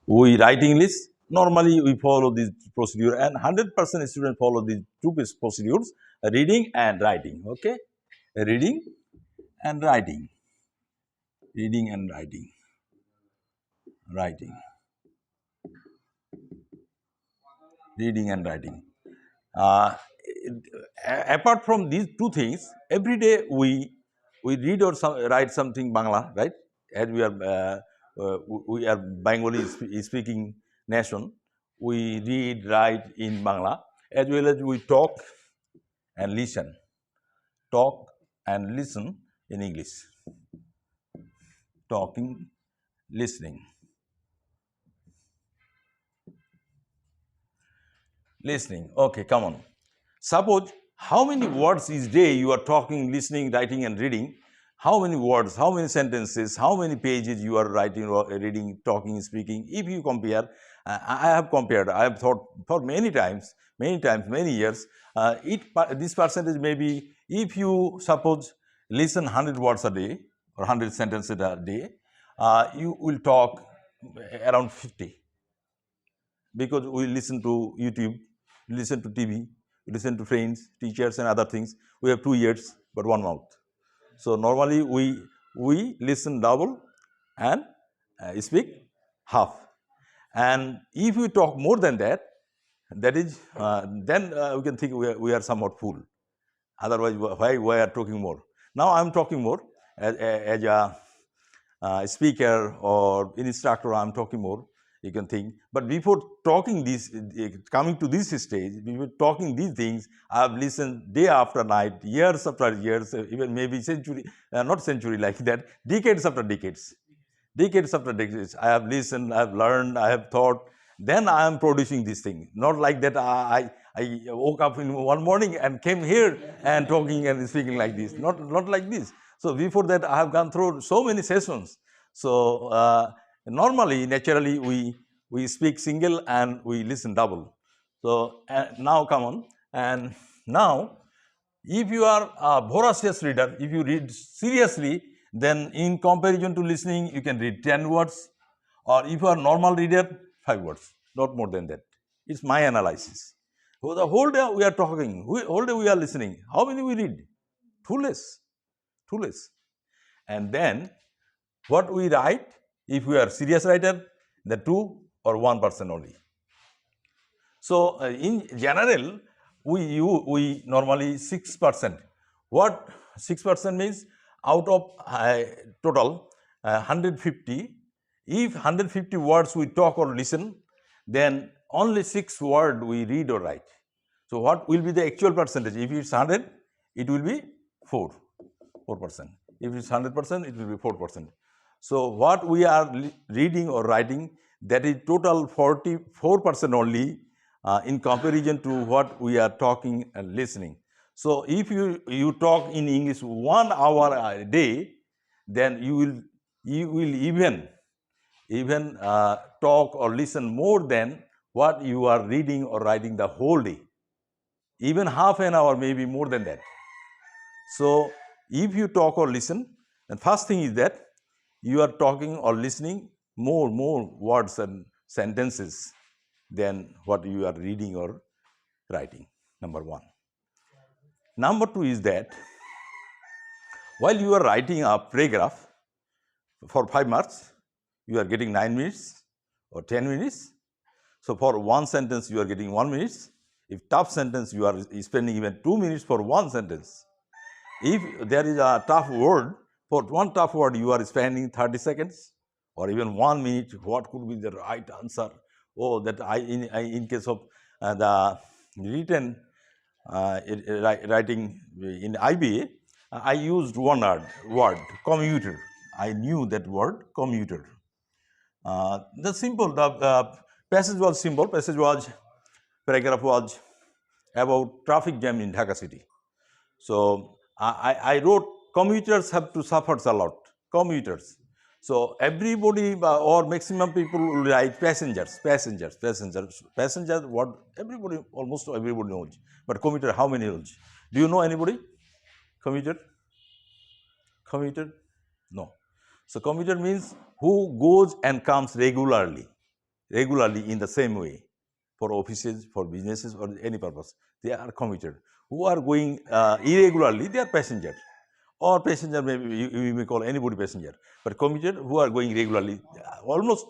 we write English. Normally we follow this procedure, and 100% students follow these two procedures: reading and writing. Okay, reading and writing, reading and writing, writing, reading and writing. Uh, Apart from these two things, every day we read or write something Bangla, right? As we are Bengali speaking nation, we read, write in Bangla, as well as we talk and listen, talk and listen in English, talking, listening, listening. Okay, come on. Suppose how many words each day you are talking, listening, writing, and reading? How many words, how many sentences, how many pages you are writing, or reading, talking, speaking? If you compare, I have compared. I have thought for many times, many years. This percentage may be, if you suppose listen 100 words a day or 100 sentences a day, you will talk around 50, because we listen to YouTube, listen to TV, listen to friends, teachers, and other things. We have 2 ears but one mouth. So normally we listen double and speak half. And if we talk more than that, that is then we can think we are somewhat fool. Otherwise, why we are talking more? Now I am talking more as a speaker or instructor. I am talking more. You can think, but before talking this, coming to this stage, before talking these things, I have listened day after night, years after years, even maybe century, not century like that, decades after decades, decades after decades. I have listened, I have learned, I have thought. Then I am producing this thing. Not like that. I woke up in one morning and came here and talking and speaking like this. Not like this. So before that, I have gone through so many sessions. So normally, naturally, we speak single and we listen double. So now come on, and now if you are a voracious reader, if you read seriously, then in comparison to listening, you can read 10 words, or if you are normal reader, 5 words, not more than that. It's my analysis. So the whole day we are talking, whole day we are listening. How many we read? Too less, too less. And then what we write, if we are serious writer, the 2 or 1% only. So in general, we normally 6%. What 6% means? Out of total 150, if 150 words we talk or listen, then only 6 words we read or write. So what will be the actual percentage? If it's 100, it will be 4%. If it's 100%, it will be 4%. So what we are reading or writing, that is total 44% only in comparison to what we are talking and listening. So if you talk in English 1 hour a day, then you will even talk or listen more than what you are reading or writing the whole day. Even half an hour, maybe more than that. So if you talk or listen, the first thing is that you are talking or listening more words and sentences than what you are reading or writing. Number 1. Number 2 is that while you are writing a paragraph for 5 marks, you are getting 9 minutes or 10 minutes. So for one sentence, you are getting 1 minute. If tough sentence, you are spending even 2 minutes for one sentence. If there is a tough word, for one tough word, you are spending 30 seconds or even 1 minute. What could be the right answer? Oh, that in case of the written writing in IBA, I used one word, commuter. I knew that word, commuter. The passage was simple. Paragraph was about traffic jam in Dhaka city. So I wrote, commuters have to suffer a lot. Commuters. So everybody or maximum people will write passengers. What everybody, almost everybody knows. But commuter, how many knows? Do you know anybody? Commuter? No. So commuter means who goes and comes regularly. regularly in the same way for offices, for businesses, or any purpose. They are commuter. Who are going irregularly, they are passenger. Or passenger, maybe you may call anybody passenger. But commuter who are going regularly, almost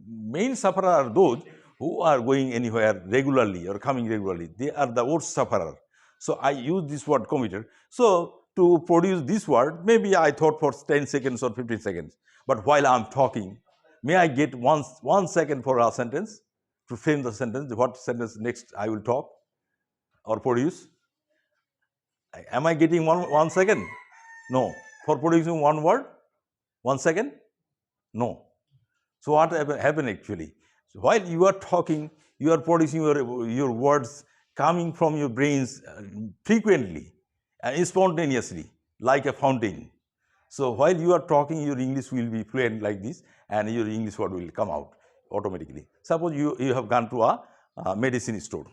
main sufferer are those who are going anywhere regularly or coming regularly. They are the worst sufferer. So I use this word commuter. So to produce this word, maybe I thought for 10 seconds or 15 seconds. But while I'm talking, may I get 1 second for a sentence to frame the sentence? What sentence next I will talk or produce? Am I getting one second? No. For producing one word, 1 second? No. So what happened actually? So while you are talking, you are producing your words coming from your brains frequently and spontaneously, like a fountain. So while you are talking, your English will be fluent like this, and your English word will come out automatically. Suppose you have gone to a medicine store.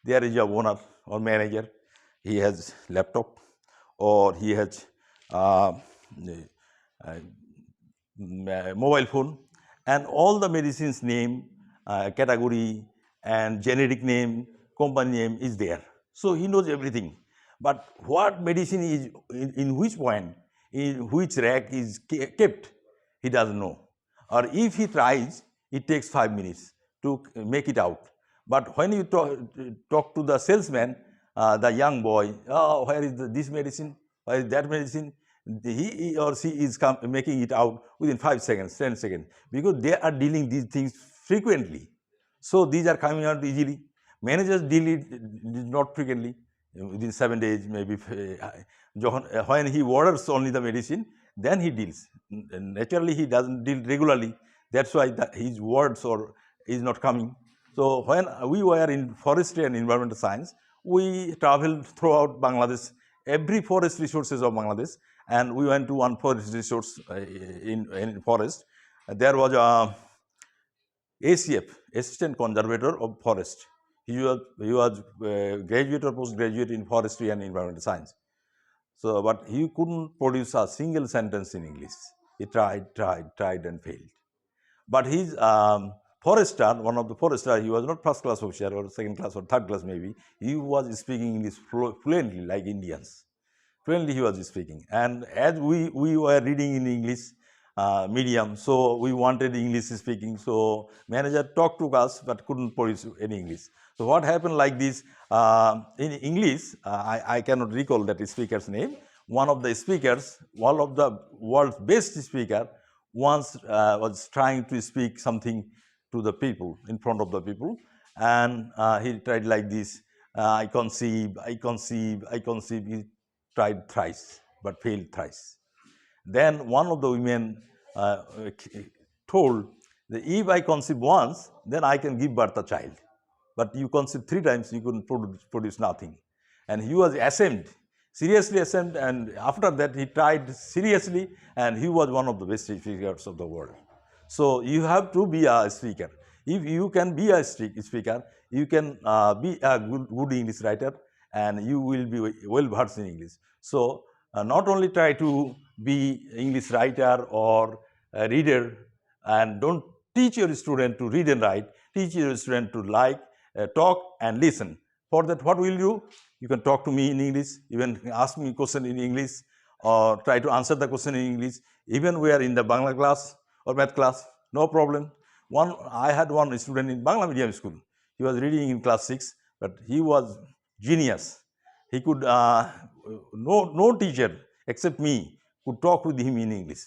There is a owner or manager. He has laptop, or he has mobile phone, and all the medicines name, category, and generic name, company name is there. So he knows everything. But what medicine is in which point, in which rack is kept, he doesn't know. Or if he tries, it takes 5 minutes to make it out. But when you talk to the salesman, the young boy, oh, where is this medicine? Where is that medicine? He or she is making it out within 5 seconds, 10 seconds, because they are dealing these things frequently. So these are coming out easily. Managers deal it not frequently, within 7 days, maybe. When he orders only the medicine, then he deals. Naturally, he doesn't deal regularly. That's why his words is not coming. So when we were in forestry and environmental science, we traveled throughout Bangladesh, every forest resources of Bangladesh, and we went to one forest resource in forest. There was a ACF, Assistant Conservator of Forest. He was graduate or postgraduate in forestry and environmental science. So, but he couldn't produce a single sentence in English. He tried and failed. But his forester, one of the forester, he was not first class officer or second class or third class maybe. He was speaking English fluently like Indians. Fluently he was speaking. And as we were reading in English medium, so we wanted English speaking. So manager talked to us but couldn't produce any English. So what happened like this, in English, I cannot recall that speaker's name. One of the speakers, one of the world's best speaker, once was trying to speak something to the people, in front of the people, and he tried like this, I conceive, he tried thrice, but failed thrice. Then one of the women told that if I conceive once, then I can give birth a child. But you conceive 3 times, you couldn't produce nothing. And he was ashamed, seriously ashamed, and after that he tried seriously, and he was one of the best speakers of the world. So you have to be a speaker. If you can be a speaker, you can be a good English writer, and you will be well versed in English. So not only try to be English writer or a reader, and don't teach your student to read and write, teach your student to talk and listen. For that, what will you do? You can talk to me in English, even ask me a question in English, or try to answer the question in English. Even we are in the Bangla class or math class, no problem. I had one student in Bangla medium school. He was reading in class 6, but he was genius. He could, no teacher except me could talk with him in English.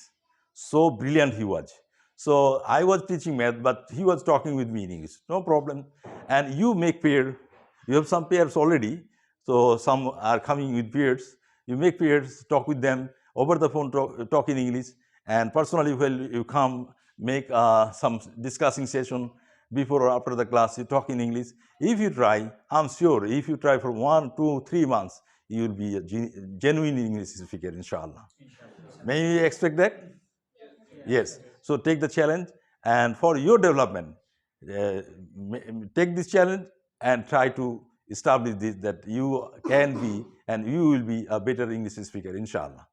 So brilliant he was. So I was teaching math, but he was talking with me in English, no problem. And you make pair, you have some pairs already, so some are coming with pairs. You make pairs, talk with them, over the phone talk in English, and personally when you come, make some discussing session before or after the class, you talk in English. If you try, I'm sure, if you try for 1, 2, 3 months, you will be a genuine English speaker, inshallah. May you expect that? Yes. So take the challenge, and for your development, take this challenge and try to establish this, that you can be and you will be a better English speaker, inshallah.